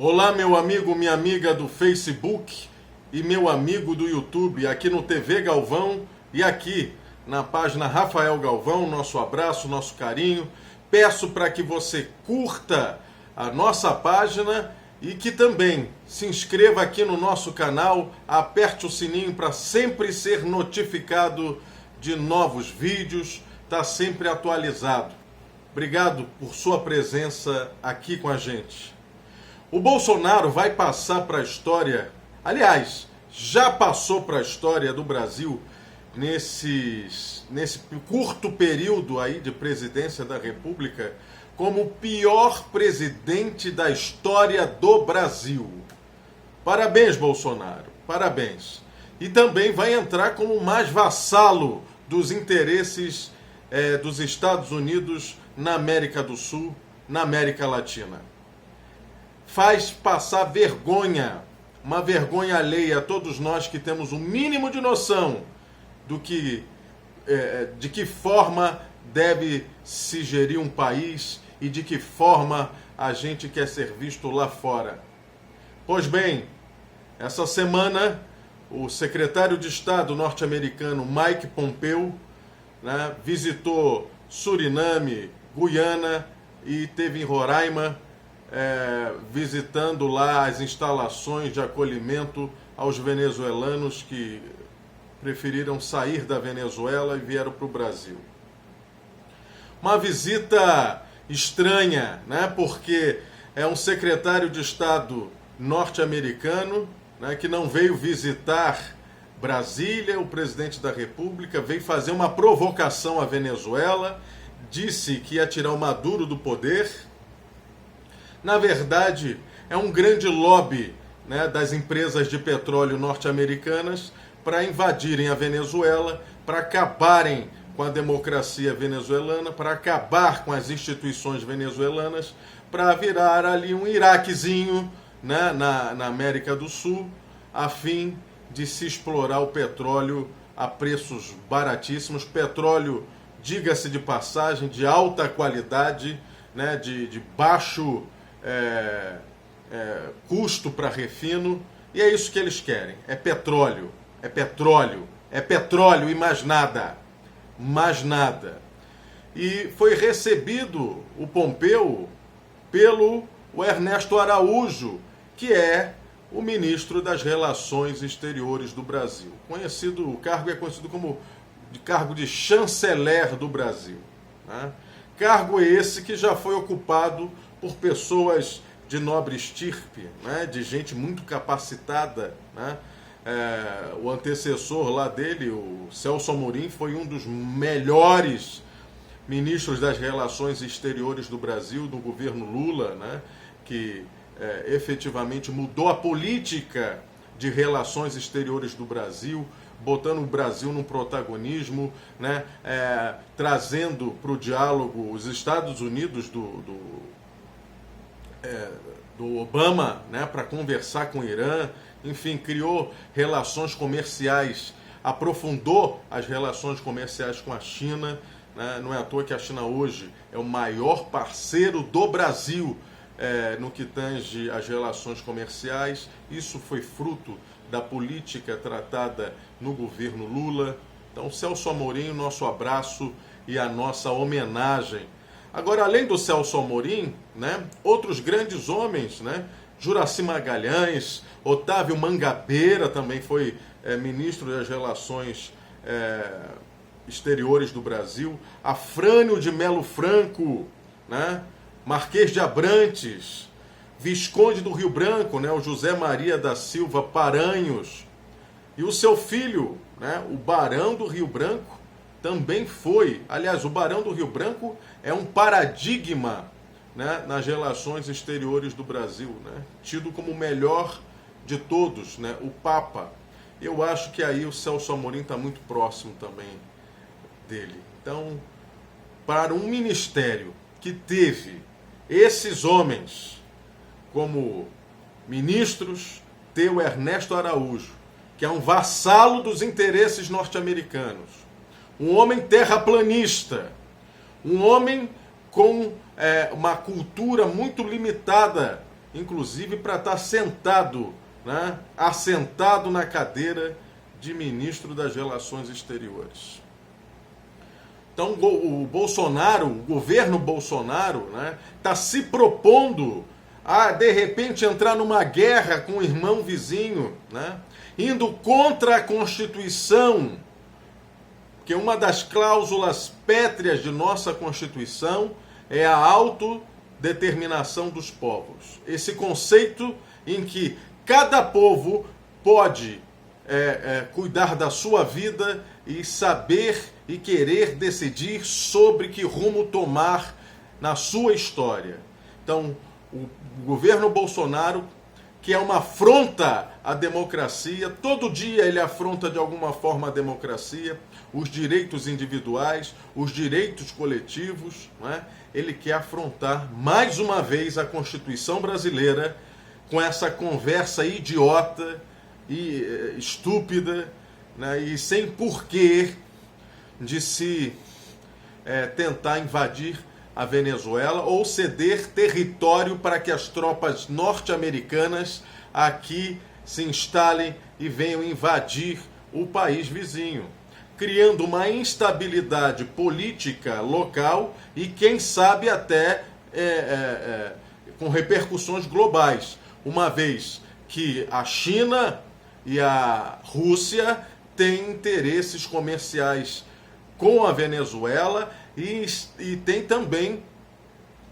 Olá, meu amigo, minha amiga do Facebook e meu amigo do YouTube, aqui no TV Galvão e aqui na página Rafael Galvão. Nosso abraço, nosso carinho. Peço para que você curta a nossa página e que também se inscreva aqui no nosso canal, aperte o sininho para sempre ser notificado de novos vídeos, tá sempre atualizado. Obrigado por sua presença aqui com a gente. O Bolsonaro vai passar para a história, aliás, já passou para a história do Brasil nesse curto período aí de presidência da República como o pior presidente da história do Brasil. Parabéns, Bolsonaro, parabéns. E também vai entrar como o mais vassalo dos interesses dos Estados Unidos na América do Sul, na América Latina. Faz passar vergonha, uma vergonha alheia a todos nós que temos o mínimo de noção de que forma deve se gerir um país e de que forma a gente quer ser visto lá fora. Pois bem, essa semana o secretário de Estado norte-americano Mike Pompeo, né, visitou Suriname, Guiana e esteve em Roraima, visitando lá as instalações de acolhimento aos venezuelanos que preferiram sair da Venezuela e vieram para o Brasil. Uma visita estranha, né? Porque é um secretário de Estado norte-americano, né, que não veio visitar Brasília, o presidente da República, veio fazer uma provocação à Venezuela, disse que ia tirar o Maduro do poder. Na verdade, é um grande lobby, né, das empresas de petróleo norte-americanas para invadirem a Venezuela, para acabarem com a democracia venezuelana, para acabar com as instituições venezuelanas, para virar ali um Iraquezinho, né, na América do Sul, a fim de se explorar o petróleo a preços baratíssimos. Petróleo, diga-se de passagem, de alta qualidade, né, de baixo custo para refino, e é isso que eles querem, é petróleo, é petróleo, é petróleo e mais nada, mais nada. E foi recebido o Pompeo pelo Ernesto Araújo, que é o ministro das Relações Exteriores do Brasil. O cargo é conhecido como cargo de chanceler do Brasil, né? Cargo esse que já foi ocupado por pessoas de nobre estirpe, né, de gente muito capacitada, né? O antecessor lá dele, o Celso Amorim, foi um dos melhores ministros das Relações Exteriores do Brasil, do governo Lula, né, que efetivamente mudou a política de relações exteriores do Brasil, botando o Brasil num protagonismo, né, trazendo para o diálogo os Estados Unidos do Obama, né, para conversar com o Irã. Enfim, criou relações comerciais, aprofundou as relações comerciais com a China, né? Não é à toa que a China hoje é o maior parceiro do Brasil no que tange as relações comerciais. Isso foi fruto da política tratada no governo Lula. Então, Celso Amorim, nosso abraço e a nossa homenagem. Agora, além do Celso Amorim, né, outros grandes homens, né, Juracy Magalhães, Otávio Mangabeira também foi ministro das Relações Exteriores do Brasil, Afrânio de Melo Franco, né, Marquês de Abrantes, Visconde do Rio Branco, né, o José Maria da Silva Paranhos, e o seu filho, né, o Barão do Rio Branco, também foi. Aliás, o Barão do Rio Branco é um paradigma, né, nas relações exteriores do Brasil, né, tido como o melhor de todos, né, o Papa. Eu acho que aí o Celso Amorim está muito próximo também dele. Então, para um ministério que teve esses homens como ministros, ter o Ernesto Araújo, que é um vassalo dos interesses norte-americanos, um homem terraplanista, um homem com uma cultura muito limitada inclusive para estar sentado, né, assentado na cadeira de ministro das Relações Exteriores. Então o Bolsonaro, o governo Bolsonaro, né, está se propondo a, de repente, entrar numa guerra com o irmão vizinho, né, indo contra a Constituição, que uma das cláusulas pétreas de nossa Constituição é a autodeterminação dos povos. Esse conceito em que cada povo pode cuidar da sua vida e saber e querer decidir sobre que rumo tomar na sua história. Então, o governo Bolsonaro, que é uma afronta à democracia, todo dia ele afronta de alguma forma a democracia, os direitos individuais, os direitos coletivos, né? Ele quer afrontar mais uma vez a Constituição brasileira com essa conversa idiota e estúpida, né? E sem porquê de se tentar invadir a Venezuela ou ceder território para que as tropas norte-americanas aqui se instalem e venham invadir o país vizinho, criando uma instabilidade política local e, quem sabe, até com repercussões globais, uma vez que a China e a Rússia têm interesses comerciais com a Venezuela e tem também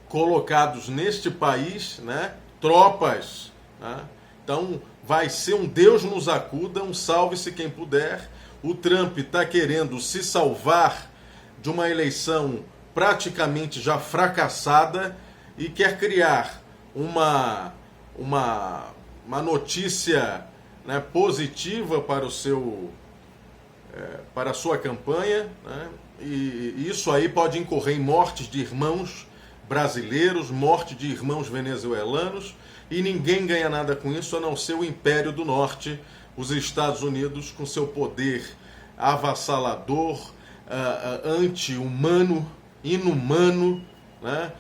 colocados neste país, né, tropas, né? Então vai ser um Deus nos acuda, um salve-se quem puder. O Trump está querendo se salvar de uma eleição praticamente já fracassada e quer criar uma notícia, né, positiva para para a sua campanha, né? E isso aí pode incorrer em mortes de irmãos brasileiros, morte de irmãos venezuelanos, e ninguém ganha nada com isso a não ser o Império do Norte, os Estados Unidos, com seu poder avassalador, anti-humano, inumano, né?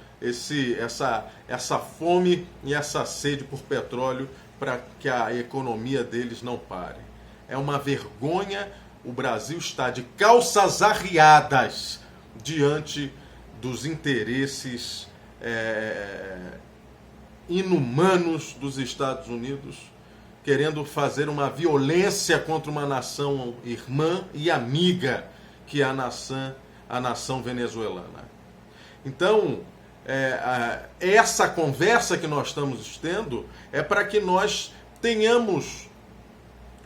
Essa fome e essa sede por petróleo para que a economia deles não pare. É uma vergonha. O Brasil está de calças arriadas diante dos interesses inumanos dos Estados Unidos, querendo fazer uma violência contra uma nação irmã e amiga, que é a nação venezuelana. Então, essa conversa que nós estamos tendo é para que nós tenhamos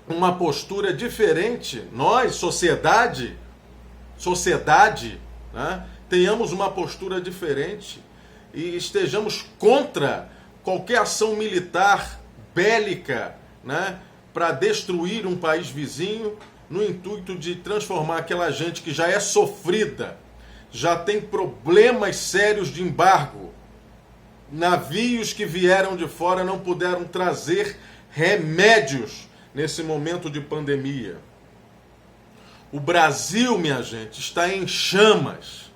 uma postura diferente, nós, sociedade, né, tenhamos uma postura diferente e estejamos contra qualquer ação militar bélica, né, para destruir um país vizinho, no intuito de transformar aquela gente que já é sofrida, já tem problemas sérios de embargo, navios que vieram de fora não puderam trazer remédios nesse momento de pandemia. O Brasil, minha gente, está em chamas.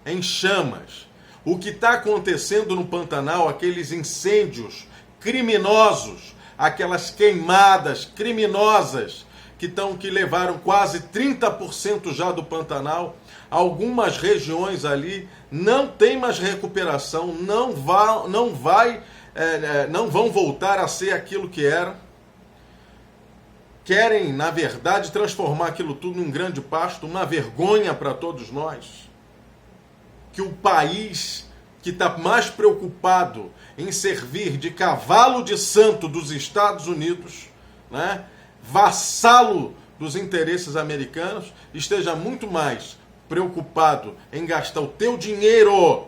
Em chamas. O que está acontecendo no Pantanal, aqueles incêndios criminosos, aquelas queimadas criminosas que levaram quase 30% já do Pantanal, algumas regiões ali não tem mais recuperação, não vão voltar a ser aquilo que era. Querem, na verdade, transformar aquilo tudo num grande pasto, uma vergonha para todos nós. Que o país que está mais preocupado em servir de cavalo de santo dos Estados Unidos, né, vassalo dos interesses americanos, esteja muito mais preocupado em gastar o teu dinheiro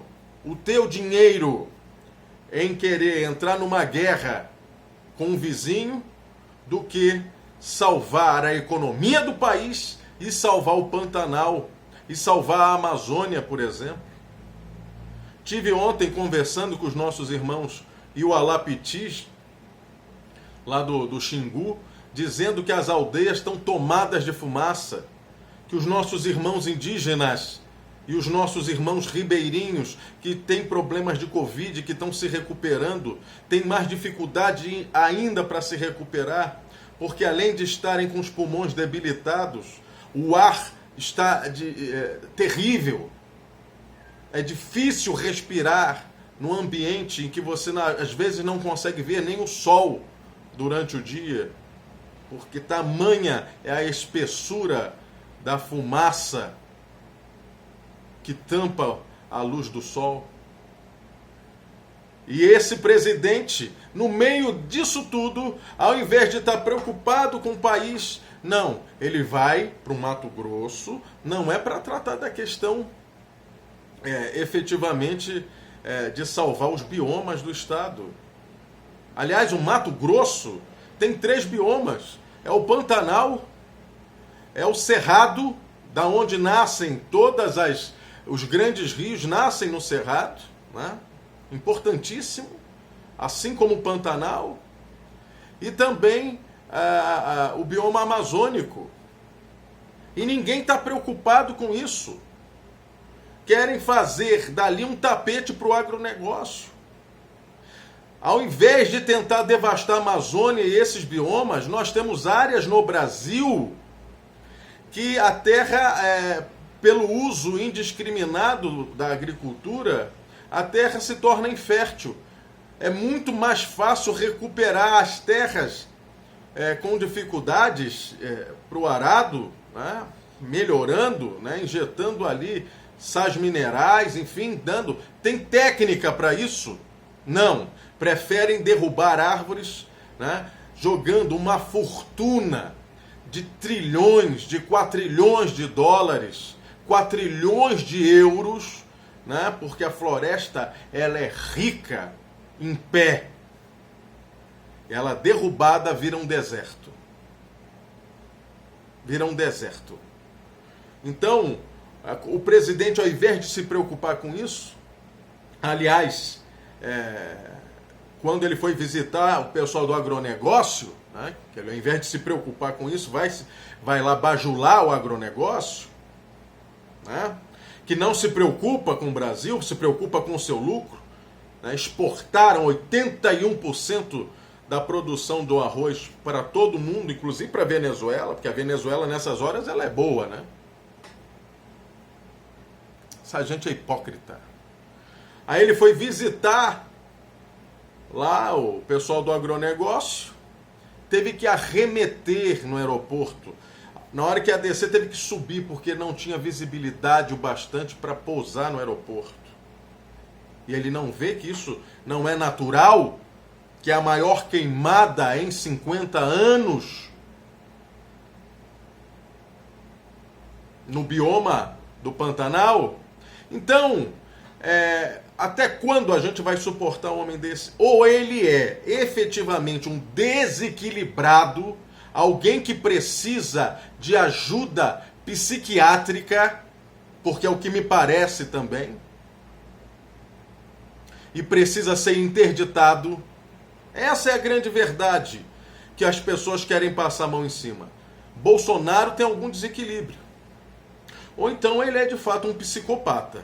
em querer entrar numa guerra com um vizinho, do que salvar a economia do país e salvar o Pantanal e salvar a Amazônia, por exemplo. Tive ontem conversando com os nossos irmãos Iualapitis, lá do Xingu, dizendo que as aldeias estão tomadas de fumaça, que os nossos irmãos indígenas E os nossos irmãos ribeirinhos que têm problemas de Covid, que estão se recuperando, têm mais dificuldade ainda para se recuperar, porque além de estarem com os pulmões debilitados, o ar está terrível. É difícil respirar num ambiente em que você às vezes não consegue ver nem o sol durante o dia, porque tamanha é a espessura da fumaça que tampa a luz do sol. E esse presidente, no meio disso tudo, ao invés de estar preocupado com o país, não, ele vai para o Mato Grosso, não é para tratar da questão efetivamente de salvar os biomas do estado. Aliás, o Mato Grosso tem 3 biomas. É o Pantanal, é o Cerrado, da onde nascem os grandes rios, nascem no Cerrado, né? Importantíssimo, assim como o Pantanal, e também o bioma amazônico. E ninguém está preocupado com isso. Querem fazer dali um tapete para o agronegócio. Ao invés de tentar devastar a Amazônia e esses biomas, nós temos áreas no Brasil que a terra, pelo uso indiscriminado da agricultura, a terra se torna infértil. É muito mais fácil recuperar as terras com dificuldades para o arado, né? Melhorando, né? Injetando ali sais minerais, enfim, dando. Tem técnica para isso? Não. Preferem derrubar árvores, né? Jogando uma fortuna de trilhões, de quatrilhões de dólares, quatrilhões de euros, né? Porque a floresta ela é rica em pé. Ela derrubada vira um deserto. Vira um deserto. Então, o presidente, ao invés de se preocupar com isso, aliás, quando ele foi visitar o pessoal do agronegócio, né, que ele, ao invés de se preocupar com isso, vai lá bajular o agronegócio, né, que não se preocupa com o Brasil, se preocupa com o seu lucro, né, exportaram 81% da produção do arroz para todo mundo, inclusive para a Venezuela, porque a Venezuela nessas horas ela é boa, né? Essa gente é hipócrita. Aí ele foi visitar lá o pessoal do agronegócio, teve que arremeter no aeroporto. Na hora que ia descer, teve que subir, porque não tinha visibilidade o bastante para pousar no aeroporto. E ele não vê que isso não é natural, que é a maior queimada em 50 anos no bioma do Pantanal. Então, até quando a gente vai suportar um homem desse? Ou ele é efetivamente um desequilibrado, alguém que precisa de ajuda psiquiátrica, porque é o que me parece também, e precisa ser interditado. Essa é a grande verdade que as pessoas querem passar a mão em cima. Bolsonaro tem algum desequilíbrio. Ou então ele é de fato um psicopata,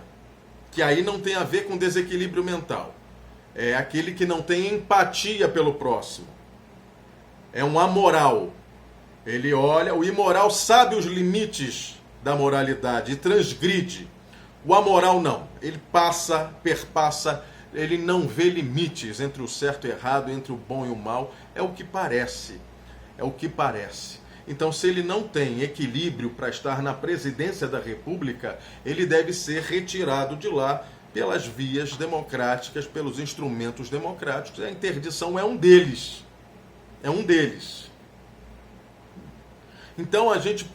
que aí não tem a ver com desequilíbrio mental. É aquele que não tem empatia pelo próximo. É um amoral. Ele olha, o imoral sabe os limites da moralidade e transgride. O amoral não. Ele perpassa, ele não vê limites entre o certo e o errado, entre o bom e o mal. É o que parece. É o que parece. Então, se ele não tem equilíbrio para estar na presidência da República, ele deve ser retirado de lá pelas vias democráticas, pelos instrumentos democráticos. A interdição é um deles. É um deles. Então, a gente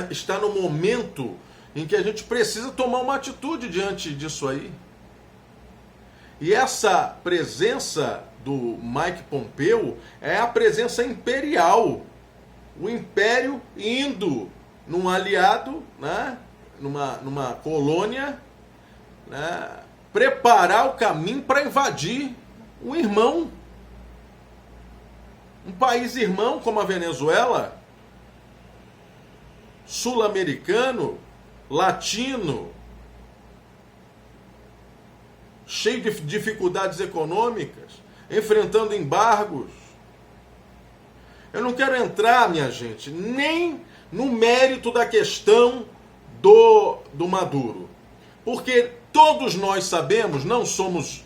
está no momento em que a gente precisa tomar uma atitude diante disso aí. E essa presença do Mike Pompeo é a presença imperial. O império indo num aliado, né, numa colônia, né, preparar o caminho para invadir um irmão. Um país irmão como a Venezuela, sul-americano, latino, cheio de dificuldades econômicas, enfrentando embargos. Eu não quero entrar, minha gente, nem no mérito da questão do Maduro, porque todos nós sabemos, não somos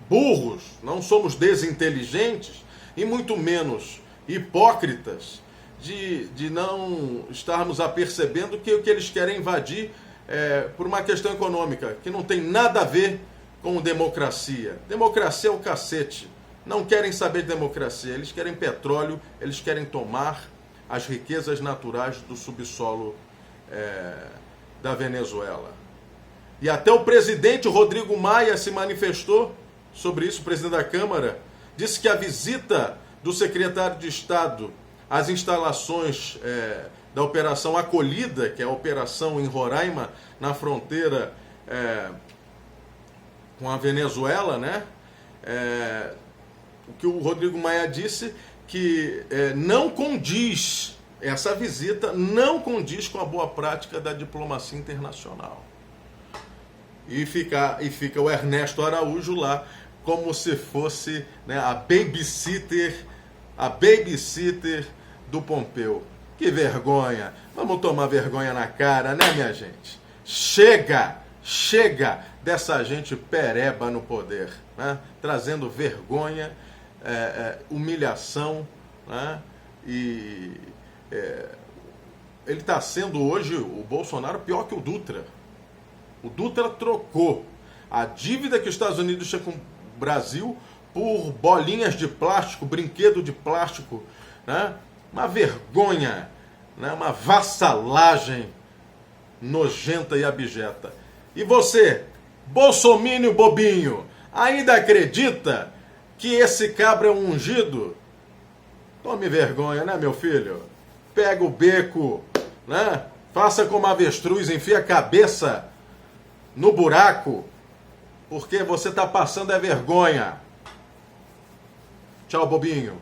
burros, não somos desinteligentes e muito menos hipócritas de não estarmos apercebendo que o que eles querem invadir por uma questão econômica, que não tem nada a ver com democracia. Democracia é o cacete. Não querem saber de democracia, eles querem petróleo, eles querem tomar as riquezas naturais do subsolo da Venezuela. E até o presidente Rodrigo Maia se manifestou sobre isso, o presidente da Câmara, disse que a visita do secretário de Estado às instalações da Operação Acolhida, que é a operação em Roraima, na fronteira com a Venezuela, né? O que o Rodrigo Maia disse que não condiz, essa visita não condiz com a boa prática da diplomacia internacional. E fica o Ernesto Araújo lá como se fosse, né, a babysitter do Pompeu. Que vergonha! Vamos tomar vergonha na cara, né, minha gente? Chega dessa gente pereba no poder, né? Trazendo vergonha, humilhação, né? E ele está sendo hoje, o Bolsonaro, pior que o Dutra. O Dutra trocou a dívida que os Estados Unidos tinham com o Brasil por bolinhas de plástico, brinquedo de plástico, né? Uma vergonha, né? Uma vassalagem nojenta e abjeta. E você, bolsomínio bobinho, ainda acredita que esse cabra é um ungido? Tome vergonha, né, meu filho? Pega o beco, né? Faça como avestruz, enfia a cabeça no buraco, porque você está passando vergonha. Tchau, bobinho.